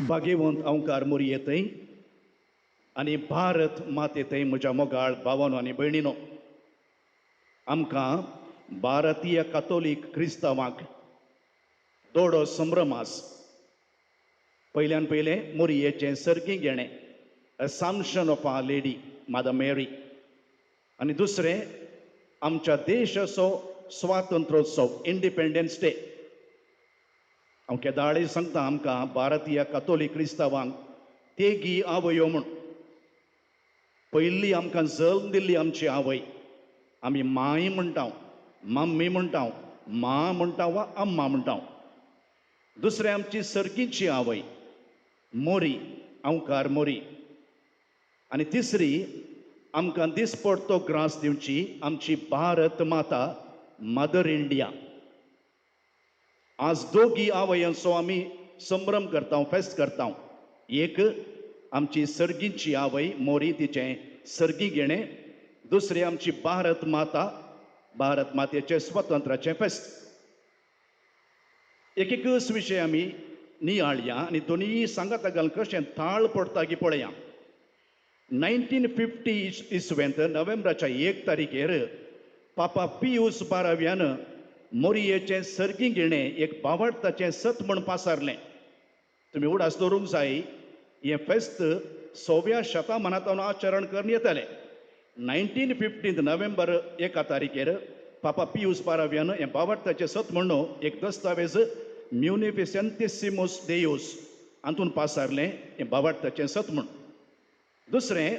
भाग्यवंत ओंकार मोरी येतय आणि भारत मात येतय म्हज्या मोगाळ भावांनो आनी भयणीनो. आमकां भारतीय कातोलीक क्रिस्तांवांक दोडो संभ्रम आस. पयल्यान पयलें मोरयेचें सर्गी घेणें, असामशन ऑफ आ लेडी मादर मेरी. आनी दुसरें आमच्या देशाचो स्वातंत्र्योत्सव इंडिपेंडन्स डे. हांव केदाळे सांगता आमकां भारतीय कातोलीक क्रिस्तांवांक तेगी आवयो म्हूण. पयली आमकां जल्म दिल्ली आमची आवय आमी माय म्हणटा, मम्मी म्हणटा, मा म्हणटा वा अम्मा म्हणटा. दुसरें आमची सर्गीची आवय मोरी, ओंकार मोरी. आनी तिसरी आमकां दिसपडतो ग्रास दिवची आमची भारत माता मदर इंडिया. आज दोगी आवयांचो आमी संभ्रम करता, फेस्त करता. एक आमची सर्गीची आवय मोरी, तिचें सर्गी घेणें. दुसरी आमची भारत माता, भारत मातेचें स्वतंत्राचें फेस्त. एकूच विशय आमी नियाळया आनी दोनी सांगात घालून कशें ताळ पडटा की पळया. 1950 इसवेंत नोव्हेंबराच्या 1 तारीखेर पापा पियूस 12व्यान मोरयेचें सर्गी घेणें एक भावार्थाचें सत म्हूण पासारलें. तुमी उडास दवरूंक जाय, हें फेस्त 6व्या शतमानांत आचरण करून येतालें. 1950 नोव्हेंबर 1 तारीखेर पापा पियूस 12व्यान हें भावार्थाचें सत म्हणून एक दस्तावेज म्युनिफिसेंटिसिमस देऊस हातून पासारलें हें भावार्थाचें सत म्हूण. दुसरें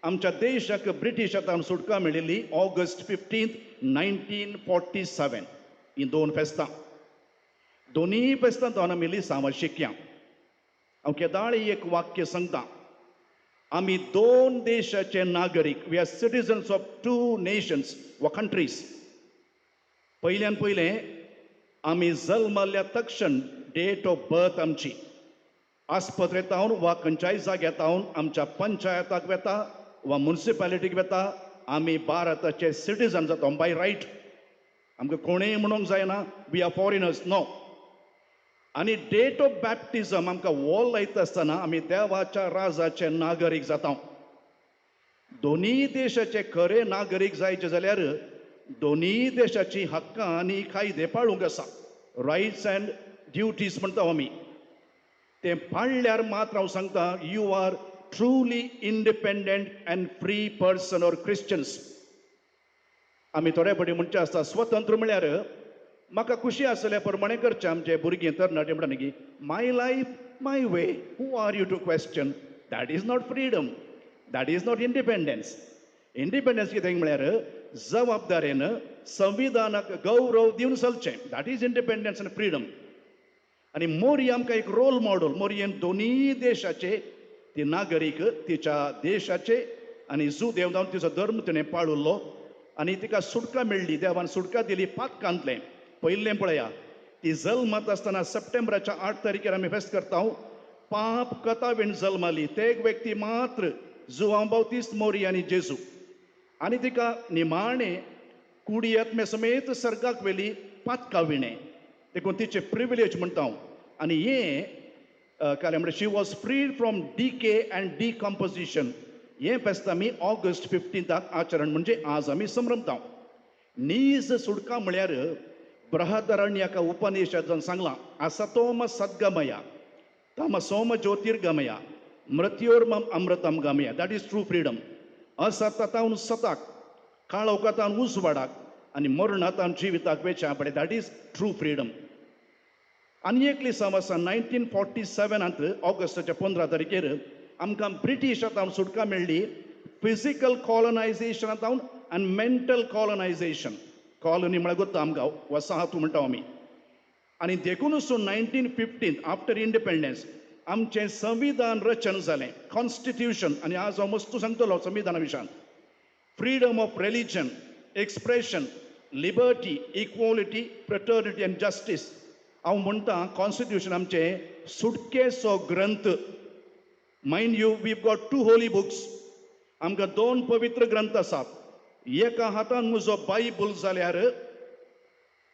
आमच्या देशाक ब्रिटिशांतल्यान सुटका मेळिल्ली ऑगस्ट 15, 1947. ही दोन फेस्तां, दोनी फेस्तां दोन आमी लिसांव शिकया. हांव केदाळे एक वाक्य सांगता. आमी दोन देशाचे नागरीक, we are citizens of 2 nations वा कंट्रीज. पयल्यान पयलें आमी जल्मल्या तक्षण डेट ऑफ बर्थ आमची आस्पत्रेंत वा खंयच्याय जाग्यार आमच्या पंचायताक वेता वा म्युनिसिपालिटीक वेता आमी भारताचे सिटिजन जाता बाय रायट. आमकां कोणेंय म्हणूंक जायना वी आर फॉरेनर्स, नो. आनी डेट ऑफ बॅप्टिजम आमकां वॉल लायता आसतना आमी देवाच्या राजाचे नागरीक जाता. दोनी देशाचे खरे नागरीक जायचे जाल्यार दोनी देशाची हक्कां आनी कायदे पाळूंक आसा. रायट्स अँड ड्युटीज म्हणटा आमी. ते पाळल्यार मात्र हांव सांगता you are truly independent and free person or Christians. आमी थोडे फावटी म्हणचे आसता स्वतंत्र म्हळ्यार म्हाका खुशी आसल्या प्रमाणे करचें. आमचे भुरगीं तरणाटे म्हणटा न्ही my life my way, who are you to question. That is not freedom, that is not independence. Independence कितें म्हळ्यार जबाबदारेन संविधानाक गौरव दिवन चलचें. दॅट इज इंडिपेंडन्स आनी फ्रीडम. आनी मोरी आमकां एक रोल मॉडेल. मोरयेन दोनी देशाचे ती नागरीक तिच्या देशाचे आनी जू देव जावन तिचो धर्म तिणें पाळुल्लो आनी तिका सुटका मेळ्ळी. देवान सुटका दिली पातकांतलें. पयलें पळया, ती जल्मात आसतना सप्टेंबराच्या 8 तारीखेर आमी फेस्त करता पाप कथावेण जल्माली. ते एक व्यक्ती मात्र जुआंव बावतिस्त मोरी आनी जेजू. आनी तिका निमाणें कुडी आत्मे समेत सर्गाक व्हेली पातकाविणें. देखून तिचे प्रिविलेज म्हणटा हांव. आनी हें काय म्हणजे she was freed from decay and decomposition. हें फेस्त आमी ऑगस्ट 15 आचरण म्हणजे आज आमी संभ्रमता. नीज सुटका म्हळ्यार बृहदारण्याका उपनिषदान सांगलां असतोम सद्गमया तमसोम ज्योतिर्गमया मृत्योर्मम अमृतम गमया. That is true freedom. असतातावन सताक, काळोखांतावन उजवाडाक आनी मरणांतावन जिविताक वेचा पडे. That is true freedom. आनी एक लिसांव आसा 1947 ऑगस्टाच्या 15 तारखेर आमकां ब्रिटिशांतल्यान सुटका मेळ्ळी. फिजिकल कॉलनायझेशनांतल्यान आनी मेंटल कॉलनायझेशन. कॉलनी म्हळ्यार गोत्ता आमकां वसाहत म्हणटा आमी. आनी देखूनच 1950 आफ्टर इंडिपेंडन्स आमचें संविधान रचन जालें, कॉन्स्टिट्यूशन. आनी आज हांव मस्तू सांगतलो संविधाना विशयान. Freedom of religion, expression, liberty, equality, fraternity and justice. हांव म्हणटा कॉन्स्टिट्यूशन आमचें सुटकेचो ग्रंथ. Mind you, we got 2 holy books. आमकां 2 पवित्र ग्रंथ आसात. एका हातान म्हजो बायबल जाल्यार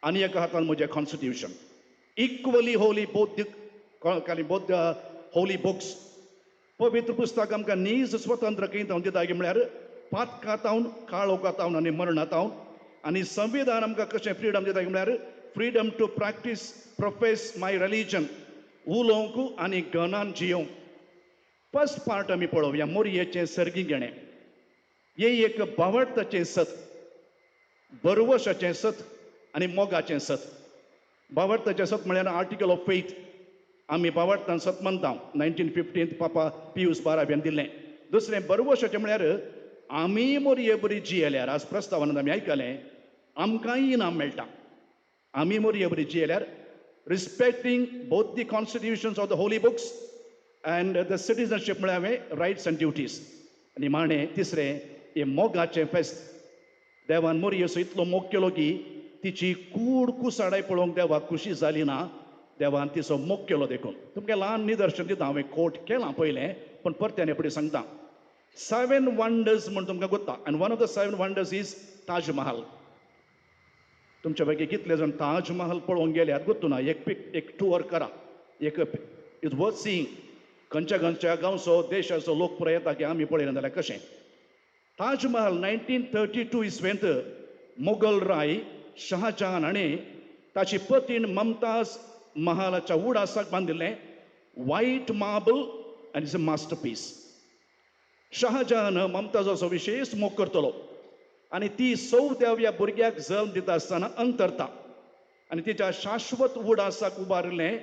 आनी एका हातान म्हजें constitution. Equally Holy both holy books पवित्र पुस्तक आमकां नीज स्वतंत्र कयतावन दिता म्हळ्यार पातकातावन काळोखातावन आनी मरणातावन आनी संविधान आमकां कशें फ्रिडम दिता म्हळ्यार freedom to practice profess my religion उलोवंक आनी गनान जियोवंक. फर्स्ट पार्ट आमी पळोवया मोरयेचें सर्गीकणे. हे एक भावार्थाचें सत, बरवशाचें सत आनी मोगाचें सत. भावार्थाचें सत म्हळ्यार आर्टिकल ऑफ फेथ आमी भावार्थान सत मानता 1915 पापा पियूस बाराव्यान दिल्लें. दुसरें बरवशाचें म्हळ्यार आमी मोरये बरी जियेल्यार आज प्रस्तावनांत आमी आयकलें आमकांय इनाम मेळटा. आमी मोरये बरी जियेल्यार respecting both the constitutions of the holy books and the citizenship म्हळ्यार हांवें रायट्स अँड ड्युटीज. आनी माणे तिसरें हे मोगाचें फेस्त. देवान मोरयेचो इतलो मोग केलो की तिची कूड कुसाडाय पळोवंक देवाक खुशी जाली ना. देवान तिचो मोग केलो देखून. तुमकां ल्हान निदर्शन दिता हांवें कोट केलां पयलें पण परत्यान फुडें सांगता. 7 वंडर्स म्हण तुमकां गोत्ता आनी one of the 7 wonders is Taj Mahal. तुमच्या पैकी कितले जाण ताज महाल पळोवंक गेल्यात गोत्तू ना. एक टूर करा. एक इज वर्थ सीइंग. खंयच्या खंयच्या गांवचो देशाचो लोक पुरो येता की आमी पळयना जाल्यार कशें. ताज महाल 1932 इसवेंत मोगल राय शहाजहान हाणें ताची पत्नी ममताज महालाच्या उडासाक बांदिल्लें. व्हायट मार्बल आनी इज अ मास्टरपीस. शहाजहान ममताजाचो विशेश मोग करतलो आनी ती 14व्या भुरग्याक जल्म दिता आसतना अंतरता आनी तिच्या शाश्वत उडासाक उबारिल्लें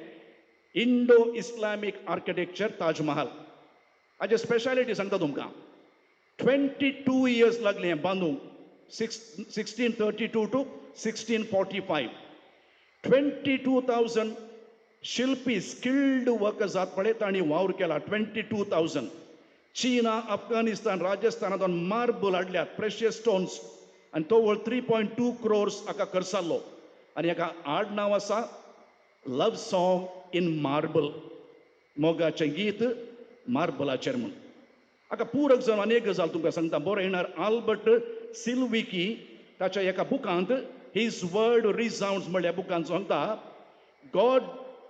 Indo Islamic architecture Taj Mahal. हाजे स्पेशालिटी सांगता तुमकां. 22 इयर्स लागले हें बांदूंक. 1632 टू 1645. 22,000 शिल्पी स्किल्ड वर्कर्स जात पळय तांणी वावर केला. 22,000. चीना अफगानिस्तान राजस्थानांत मार्बल हाडल्यात प्रेशियस स्टोन्स आनी तो 3.2 crores हाका खर्च जाल्लो. आनी हाका आड नांव आसा लव सॉंग इन मार्बल. मोगाचें गीत मार्बलाचेर म्हूण. हाका पूरक जावन आनी एक गजाल तुमकां सांगता. बरयणार आल्बर्ट सिल्विकी ताच्या एका बुकांत हीज वर्ड रिसाउंड्स म्हणल्या बुकांत सांगता God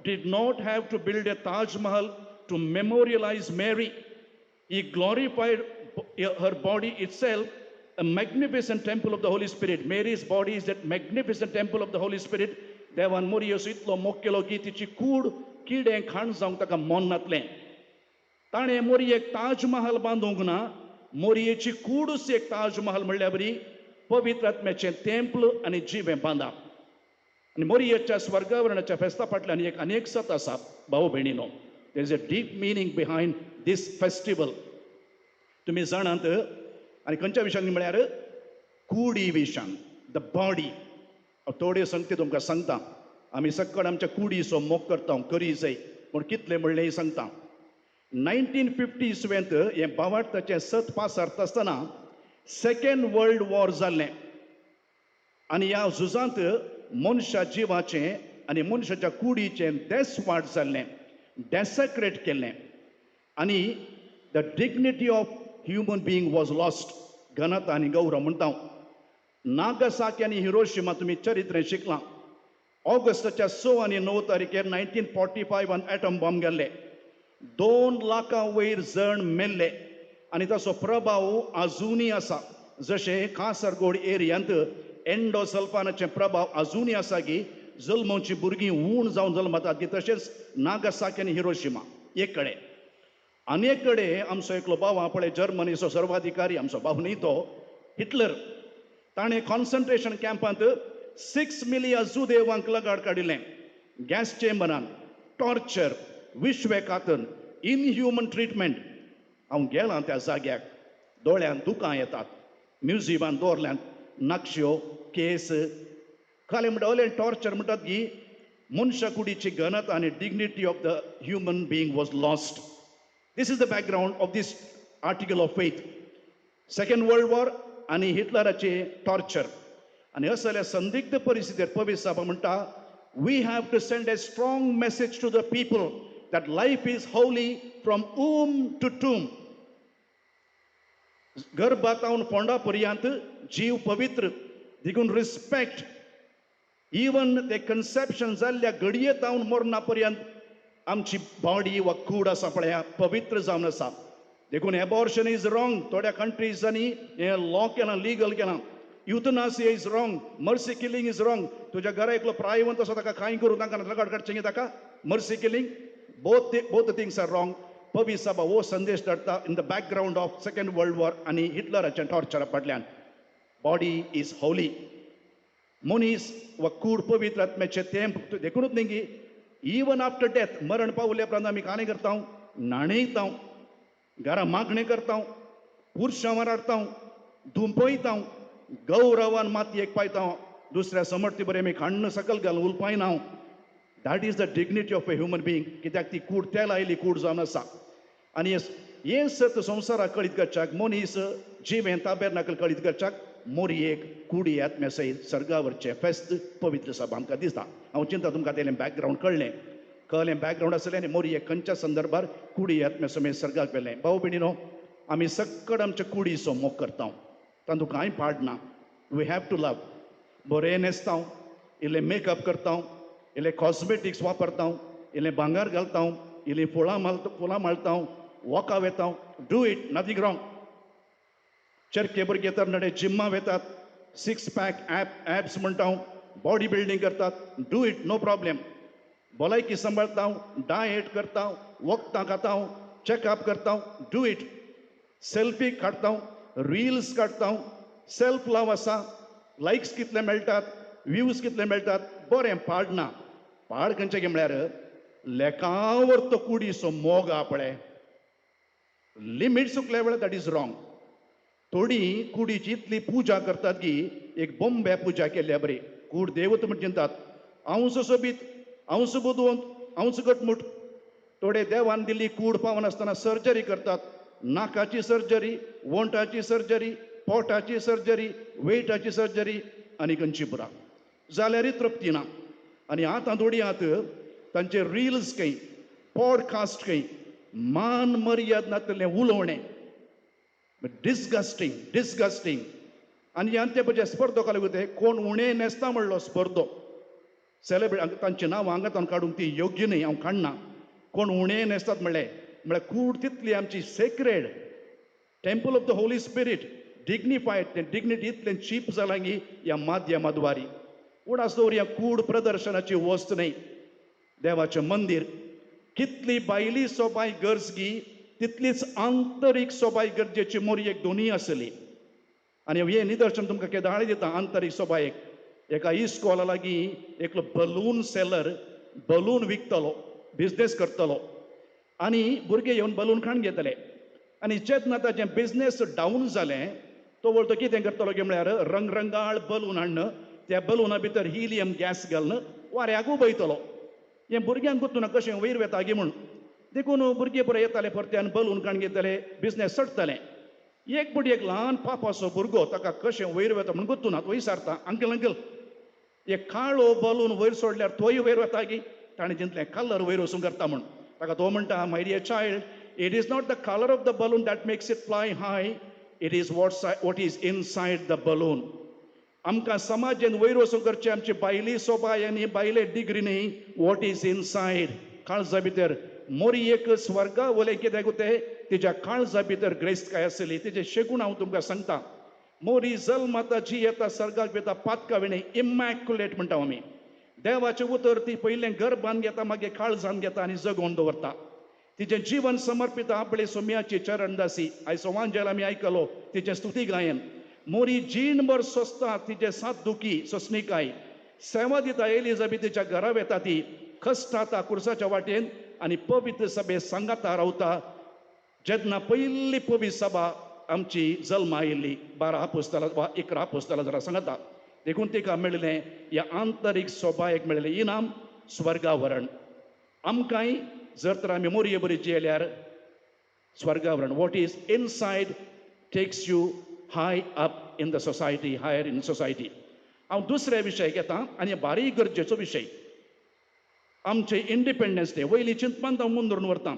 did not have to build a Taj Mahal to memorialize Mary. He glorified her body itself, a magnificent temple of the Holy Spirit. Mary's body is that magnificent temple of the Holy Spirit. देवान मोरयेचो इतलो मोग केलो की तिची कूड किडें खाण जावंक ताका मोन नातलें. ताणें मोरयेक ताज महाल बांदूंक ना. मोरयेची कूडच एक ताज महाल म्हणल्या बरी पवित्र आत्म्याचें तेंपल आनी जिवें बांदा. आनी मोरयेच्या स्वर्गावरणाच्या फेस्ता फाटल्यान एक अनेक सत आसा भाऊ भयणीनो. There is a deep meaning behind this festival. तुमी जाणात आनी खंयच्या विशयान म्हळ्यार कुडी विशयान द बॉडी. थोड्यो संगती तुमकां सांगता. आमी सक्कड आमच्या कुडीचो मोग करता करी जाय पूण कितले म्हणलें सांगता. 1950 इसवेंत हें भावार्थाचें सत पासारता आसतना सेकेंड वर्ल्ड वॉर जाल्लें आनी ह्या झुजांत मनशा जिवाचें आनी मनशाच्या कुडीचें देसवाड जाल्लें. डेसेक्रेट केल्लें आनी the dignity of human being was lost. घनता आनी गौरव म्हणटा हांव. नागासाकी आनी हिरोशिमा तुमी चरित्रें शिकलां. ऑगस्टाच्या 6 आनी 9 तारखेर 1945 एटम बॉम्ब गेल्ले. 2 लाखां वयर जण मेल्ले आनी ताचो प्रभाव आजुनूय आसा. जशें कासरगोड एरियांत एंडोसल्फानाचे प्रभाव आजुनूय आसा की जल्मोवची भुरगीं उण जावन जल्मतात की तशेंच नागासाकी आनी हिरोशिमा एक कडेन. आनी एक कडेन आमचो एकलो भाव आहा पळय जर्मनीचो सर्वाधिकारी आमचो भाव न्ही तो हिटलर. ताणें कॉन्सन्ट्रेशन कॅम्पांत 6 मिलियन जुदेवांक लगाड काडिल्लें. गॅस चेंबरान टॉर्चर विश्वेकातन इनह्युमन ट्रिटमेंट. हांव गेलां त्या जाग्याक. दोळ्यान दुकां येतात. म्युजियमान दवरल्यांत नक्षो केस खाली म्हणटा टॉर्चर म्हणटात की मनशा कुडीची घनता आनी dignity of the human being was lost. This is the background of this article of faith. Second world war आनी हिटलराचे टॉर्चर आनी असल्या संदिग्ध परिस्थितीर पवित्र साबा म्हणटा we have to send a strong message to the people that life is holy from womb to tomb. गर्भातावन फोंडा पर्यंत जीव पवित्र देखून रिस्पेक्ट इवन ते कन्सेप्शन जाल्ल्या घडये तावन मरणा पर्यंत आमची बॉडी वा कूड आसा पळय पवित्र जावन आसा देखून एबॉर्शन इज रॉंग. थोड्या कंट्रीजांनी हे लॉ केलां, लिगल केलां. Euthanasia is wrong. Mercy killing is wrong. तुज्या घरा एकलो प्रायवंत आसा ताका कांय करूं ताका रगड काडचें ताका mercy killing. Both things are wrong. पवित्र सभा हो संदेश धाडटा in the background of second world war आनी हिटलराच्या टॉर्चरा फाटल्यान. Body is holy. मनीस वा कूड पवित्र आत्म्याचे तें देखूनच न्ही की इवन आफ्टर डेथ मरण पावले उपरांत आमी काणें करता, न्हाणयता, घरा मागणें करता, पुरशांवर हाडटा, धुंपयता, गौरवान मातयेक पायता, दुसऱ्या समर्थी बरें आमी खाण्ण सकल घालून उलपायना. That is the dignity of a human being. कित्याक ती कूड तेल आयली कूड जावन आसा. आनी हे सत संवसाराक कळीत करच्याक मनीस जीव हें ताब्यार नाकल कळीत करच्याक मोरयेक कुडी आत्म्या सयत सर्गावरचें फेस्त पवित्र सभा आमकां दिसता. हांव चिंता तुमकां तेलें बॅकग्रावंड कळ्ळें बॅकग्रावंड आसलें आनी मोरयेक खंयच्या संदर्भार कुडी आत्म्या समेत सर्गाक व्हेलें. भाऊ भयणीनो, आमी सक्कड आमच्या कुडीचो मोग करता. तातूंत कांय पाड ना. वी हॅव टू लव. बरें न्हेसता, इल्लें मेकअप करता, इल्लें कॉस्मेटिक्स वापरता, इल्लें भांगर घालता, इल्लीं फुलां माळटा, वॉकां वेता. Do it, nothing wrong. चरके भुरगे तर नडे जिम्मा वेतात, 6 पॅक ॲप्स म्हणटा, बॉडी बिल्डिंग करतात. Do it, no problem. भलायकी सांबाळता, डायट करता, वखदां खाता, चॅकअप करता. Do it. सेल्फी काडटा, रिल्स काडटा. सेल्फ लव आसा. लायक्स कितले मेळटात, व्ह्यूज कितले मेळटात, बरें, पाड ना. पाड खंयचें गे म्हळ्यार लेकावर तो कुडीचो मोग आहा पळय, लिमीट सुकल्या वेळार दॅट इज रॉंग. थोडी कुडीची इतली पुजा करतात की एक बोंब्या पुजा केल्या बरी. कूड देवत म्हण चिंतात. हांव सोबीत, हांव बुदवंत, हांव घटमूट. थोडे देवान दिल्ली कूड पावनासतना सर्जरी करतात. नाकाची सर्जरी, वोंटाची सर्जरी, पोटाची सर्जरी, वेटाची सर्जरी आनी खंयची पुरा. जाल्यारय तृप्ती ना. आनी आतां थोडी आत तांचे रिल्स खंय, पॉडकास्ट खंय, मान मर्याद नातलें उलोवणें. डिस्गस्टिंग. आनी ते पळय स्पर्धकाले वते कोण उणें न्हेसता म्हणलो स्पर्धो. सेलेब्रेट तांचें नांव हांगा काडूंक ती योग्य न्ही, हांव काडना. कोण उणें न्हेसतात म्हळ्यार कूड तितली आमची sacred, temple of the holy spirit, dignified. तें डिग्निटी इतलें चीप जालां की ह्या माध्यमाद्वारी. पूण आसतो ह्या कूड प्रदर्शनाची वस्त न्ही. देवाचें मंदीर. कितली भायली सोबाय गरजगी तितलीच आंतरीक सोबाय गरजेची मोरयेक दोनूय आसली. आनी हें निदर्शन तुमकां केदाळे दिता आंतरीक सोबायेक. एका इस्कॉला लागीं एकलो बलून सेलर बलून विकतलो, बिझनेस करतलो. आनी भुरगे येवन बलून खाण घेतले. आनी जेन्ना ताचें बिझनेस डावन जालें तो कितें करतलो गे म्हळ्यार रंगरंगाळ बलून हाडन त्या बलूना भितर हिलियम गॅस घालन वाऱ्याक उबयतलो. हें भुरग्यांक गुंतूना कशें वयर वेता गे म्हूण. देखून भुरगे बरें येताले परत्यान बलून काण घेतले, बिझनेस सडटलें. एक बुडी एक ल्हान पापाचो भुरगो ताका कशें वयर वेता म्हूण गुंतूना. तो विचारता, अंकल एक काळो बलून वयर सोडल्यार तोय वयर वता गी. ताणें चिंतलें कलर वयर वचूंक करता म्हूण. ताका तो म्हणटा, my dear child, it is not the colour of the balloon that makes it fly high, it is what is inside the balloon. आमकां समाजेन वयर वचूंक करचें आमची बायली सोबाय आनी बायले डिग्री न्ही, वॉट इज इनसायड. काळजा भितर मोरयेक स्वर्गा वलें कित्याक तें तिच्या काळजा भितर ग्रेस्त आसली. तेजें शेगूण हांव तुमकां सांगता. मोरी जल्माता जी येता सर्गाक येता पातकाविणे, इमॅक्युलेट म्हणटा आमी. देवाचें उतर ती पयलें गर्भान घेता, मागीर काळजान घेता आनी जगोवन दवरता. तिचें जीवन समर्पिता आपले सोम्याची चरण दासी. आयज सवांजेल आमी आयकलो तिचें स्तुती गायन. मोरी जीणभर सोंसता तिचें सात दुखी सोंसणीकाय. सेवा दिता एलिझाबेथीच्या घरा वेता ती, खसता कुर्साच्या वाटेन आनी पवित्र सभे सांगाता रावता. जेन्ना पयली पवित्र सभा आमची जल्मा आयिल्ली 12 अपोस्तलां वा 11 अपोस्तलां जरा सांगता. देखून तिका मेळिल्लें ह्या आंतरीक सोबायेक मेळिल्लें इनाम स्वर्गावरण. आमकांय जर तर आमी मोरये बरी जियेल्यार स्वर्गावरण. What is inside takes you high up in the society, higher in society. हांव दुसरे विशय घेता आनी बारीक गरजेचो विशय. आमचे इंडिपेंडन्स डे वयली चिंतपांत हांव मुंदरून व्हरतां.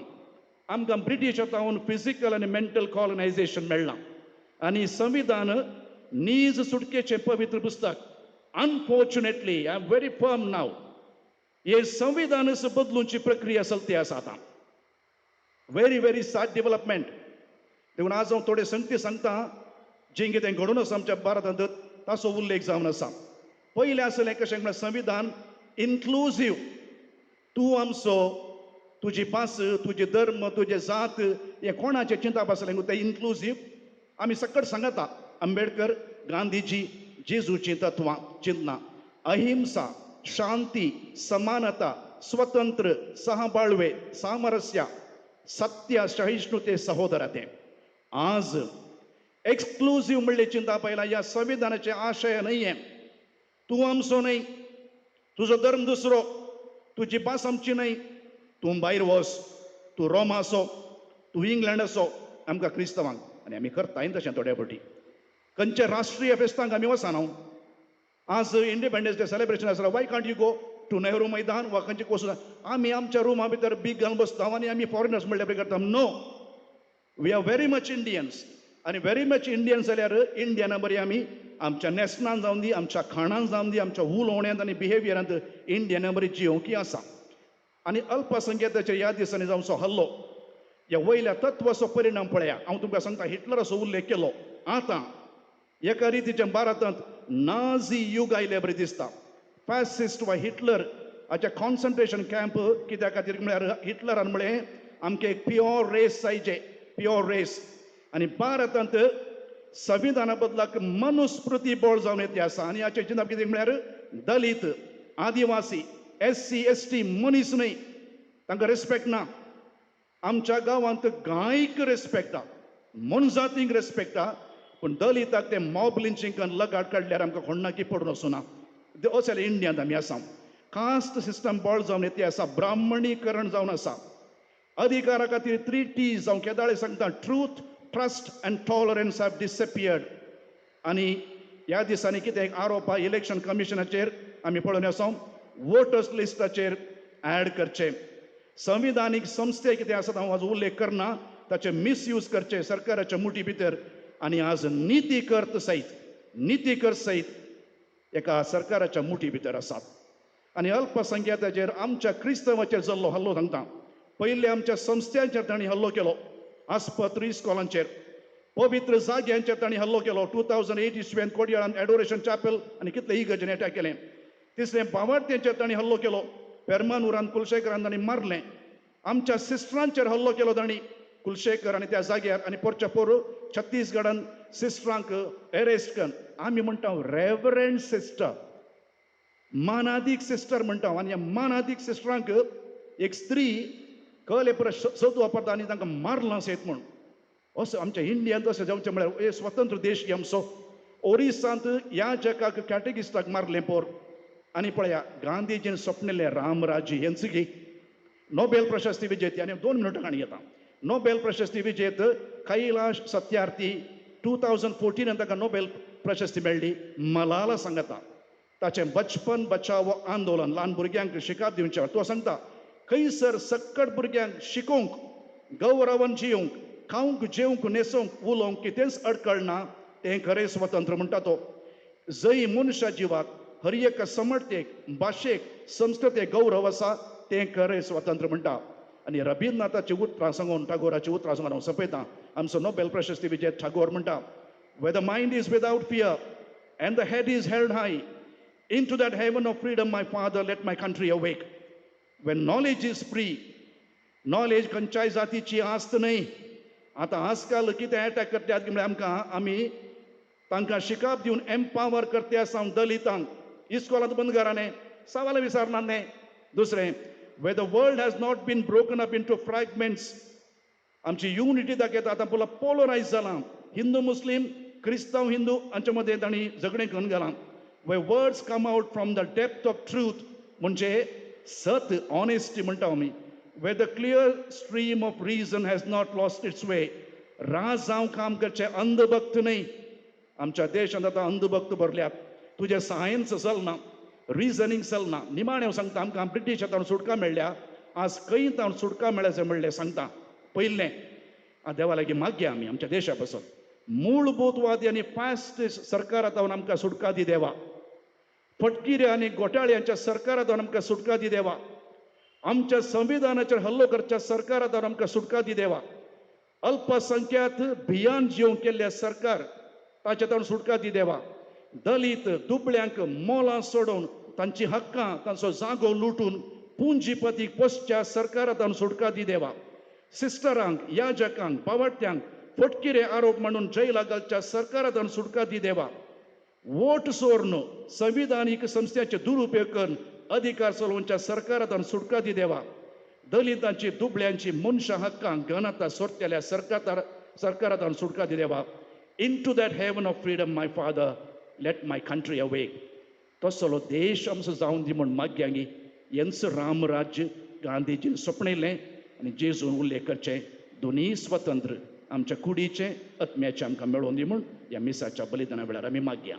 आमकां ब्रिटीश हातावन फिजिकल आनी मेंटल कॉलनायझेशन मेळ्ळां आनी संविधान नीज सुटकेचें पवित्र पुस्तक. Unfortunately I am very firm now. हे संविधानच बदलूंची प्रक्रिया चलती आसा आतां. Very very sad development. देखून आज हांव थोडे संगती सांगता जें कितें घडून आसा आमच्या भारतांत ताचो उल्लेख जावन आसा. पयलें आसलें कशें म्हळ्यार संविधान इन्क्लुजीव. तूं आमचो, तुजी भास, तुजी धर्म, तुजे जात हे कोणाचें चिंतप आसलें तें इन्क्लुजीव. आमी सकट सांगता आंबेडकर, गांधीजी, जेजूची तत्वां चिंतना. अहिंसा, शांती, समानता, स्वतंत्र, सहबाळवे, सामरस्य, सत्य, सहिष्णुते, सहोदरते. आज एक्सक्लुझिव्ह म्हणले चिंता पयला या संविधानाचे आशय नाहीये. तूं आमचो न्हय, तुजो धर्म दुसरो, तुजी भास आमची न्हय, तूं भायर वच, तूं रोमा असो, तूं इंग्लंड असो, आमकां क्रिस्तांवांक. आनी आमी करताय तशें थोड्या फावटी. खंयच्या राष्ट्रीय फेस्तांक आमी वचना. आज इंडिपेंडन्स डे सेलिब्रेशन आसता, why can't you go to Nehru Maidan वा खंयचे वचून आमी आमच्या रुमा भितर बीग घालून बसता आनी आमी फॉरेनर्स म्हणले पळय करता. No, we are very much Indians. आनी व्हेरी मच इंडियन्स जाल्यार इंडियना बरी आमी आमच्या नेसनान जावन दी, आमच्या खाणान जावन दी, आमच्या उलोवण्यांत आनी बिहेवियरांत इंडियना बरी जियोवंकी आसा. आनी अल्पसंख्येकाचेर ह्या दिसांनी जावचो हल्लो, ह्या वयल्या तत्वाचो परिणाम पळया. हांव तुमकां सांगता, हिटलराचो उल्लेख केलो. आतां एका रितीच्या भारतांत नाझी युग आयले बरें दिसता. फॅसिस्ट वा हिटलर हाचे कॉन्सन्ट्रेशन कॅम्प कित्या खातीर म्हळ्यार हिटलरान म्हळें आमकां एक प्युअर रेस जायचे, प्युअर रेस. आनी भारतांत संविधाना बदलाक मनुस्मृती बोळ जावन येते आसा. आनी हाचे चिंतप कितें म्हळ्यार दलीत, आदिवासी, SC ST मनीस न्हय, तांकां रेस्पेक्ट ना. आमच्या गांवांत गायक रेस्पेक्ट आहा, मनजातींक रेस्पेक्ट आहा, पूण दलिताक ते मॉब लिंचिंगान लगाट काडल्यार आमकां कोणाकी पडून वचूना. अशें जाल्यार इंडियांत आमी आसा. कास्ट सिस्टम बोळ जावन येते आसा, ब्राह्मणीकरण जावन आसा. अधिकारा खातीर 3 T's हांव केदाळे सांगता, truth, trust and tolerance have disappeared. आनी ह्या दिसांनी कितें एक आरोप आहा इलेक्शन कमिशनाचेर आमी पळोवन आसा, वोटर्स लिस्टाचेर ऍड करचे. संविधानीक संस्थे कितें आसा हांव आज उल्लेख करना, ताचे मिसयूज करचे सरकाराच्या मुठी भितर. आनी आज निती कर सयत एका सरकाराच्या मुठी भितर आसात. आनी अल्पसंख्याकाचेर आमच्या क्रिस्तवाचेर जाल्लो हल्लो सांगता. पयले आमच्या संस्थांचेर तांणी हल्लो केलो, आस्पत, इस्कॉलांचेर, पवित्र जाग्यांचेर तांणी हल्लो केलो. 2008 इस्वेंत कोडयाळान एडोरेशन चॅपल आनी कितले इगर्जेन अटॅक केलें. तिसरें बावार्थ्यांचेर तांणी हल्लो केलो, पेरमानुरान कुलशेखरान तांणी मारलें. आमच्या सिस्टरांचेर हल्लो केलो तांणी, कुलशेखर आनी त्या जाग्यार. आनी परच्या पोर छत्तीसगडान सिस्टरांक एरेस्ट करून आमी म्हणटा रेवरंड सिस्टर, मानादीक सिस्टर म्हणटा. आनी ह्या मानादीक सिस्टरांक एक स्त्री कळ्ळे परस सत वापरता आनी तांकां मारलां सयत म्हूण. असो आमच्या इंडियांत अशें जावचें म्हळ्यार हे स्वतंत्र देश आमचो. ओरिसांत ह्या जगाक कॅटेगिस्टाक मारलें पोर. आनी पळया, गांधीजीन स्वप्निल्लें रामराज्य हेंच घे. नोबेल प्रशस्ती विजेती, आनी 2 मिनटां काणी घेता. नोबेल प्रशस्ती विजेत कैलाश सत्यार्थी 2014 ताका नोबेल प्रशस्ती मेळ्ळी. मलाला सांगता ताचें बचपन बचाव आंदोलन, ल्हान भुरग्यांक शिकाप दिवचें. तो सांगता खंयसर सक्कट भुरग्यांक शिकोवंक, गौरवान जियोवंक, खावंक, जेवंक, न्हेसोवंक, उलोवंक कितेंच अडखळना तें खरें स्वतंत्र म्हणटा तो. जंय मनशा जिवाक, हर एका समर्थेक, भाशेक, संस्कृतेक गौरव आसा तें खरें स्वतंत्र म्हणटा. आनी रबीन्द्रनाथाची उतरां सांगून, टागोराची उतरां सांगून हांव सोंपयतां. आमचो नोबेल प्रशस्ती विजेत टागोर म्हणटा, where the mind is without fear and the head is held high, into that heaven of freedom my father let my country awake. When knowledge is free, knowledge खंयच्याय जातीची आस्त न्हय. आतां आजकाल कितें अटॅक करतात म्हळ्यार आमकां, आमी तांकां शिकाप दिवन एम्पावर करते आसा दलितांक. इस्कॉलांत बंद कराने, सवाल विचारनाने. दुसरें, where the world has not been broken up into fragments, आमची युनिटी दाखयता. आतां पळय पोलरायज जालां, हिंदू मुस्लीम, क्रिस्तांव हिंदू हांच्या मदें तांणी झगडें करून घालां. where words come out from the depth of truth, म्हणजे सत, ऑनेस्टी म्हणटा आमी. where the clear stream of reason has not lost its way, राज जावं काम करचें, अंधभक्त न्हय. आमच्या देशांत आतां अंधभक्त भरल्यात. तुजें सायन्स चलना, रिजनींग चलना. निमाणें सांगता, आमकां ब्रिटीश हातान सुटका मेळ्ळ्या, आज खंय तावन सुटका मेळ्ळें म्हणलें सांगता. पयलें देवा लागीं मागया आमी आमच्या देशा पासून. मूलभूतवादी आनी फास्ट सरकार आतां आमकां सुटका दी देवा. फटकिरे आनी घोटाळ्यांच्या सरकारांतून आमकां सुटका दी देवा. आमच्या संविधानाचेर हल्लो करच्या सरकारांतून आमकां सुटका दी देवा. अल्पसंख्याक भियान जीव केल्ले सरकार ताचे सुटका दी देवा. दलित दुबळ्यांक मोलां सोडून तांची हक्कां तांचो जागो लुटून पुंजीपतीक पोसच्या सरकारांतून सुटका दी देवा. सिस्टरांक याजकांक पावट्यांक फटकिरे आरोप म्हणून जैला घालच्या सरकारांतून सुटका दी देवा. वोट चोरून संविधानीक संस्थेचे दुरुपयोग करून अधिकार चलोवच्या सरकारांतून सुटका दी देवा. दलितांची दुबळ्यांची मनशा हक्कां घनता सोडलेल्या सरकारांतून सुटका दी देवा. Into that heaven of freedom, my Father, let my country awake. तसलो देश आमचो जावन दी म्हण माग्यांगी. हेंच रामराज्य गांधीजीन सपणिल्लें आनी जेजून उल्लेख करचें. दोनी स्वतंत्र आमच्या कुडीचें आत्म्याचें आमकां मेळोवन दी म्हूण ह्या मिसाच्या बलिदाना वेळार आमी मागया.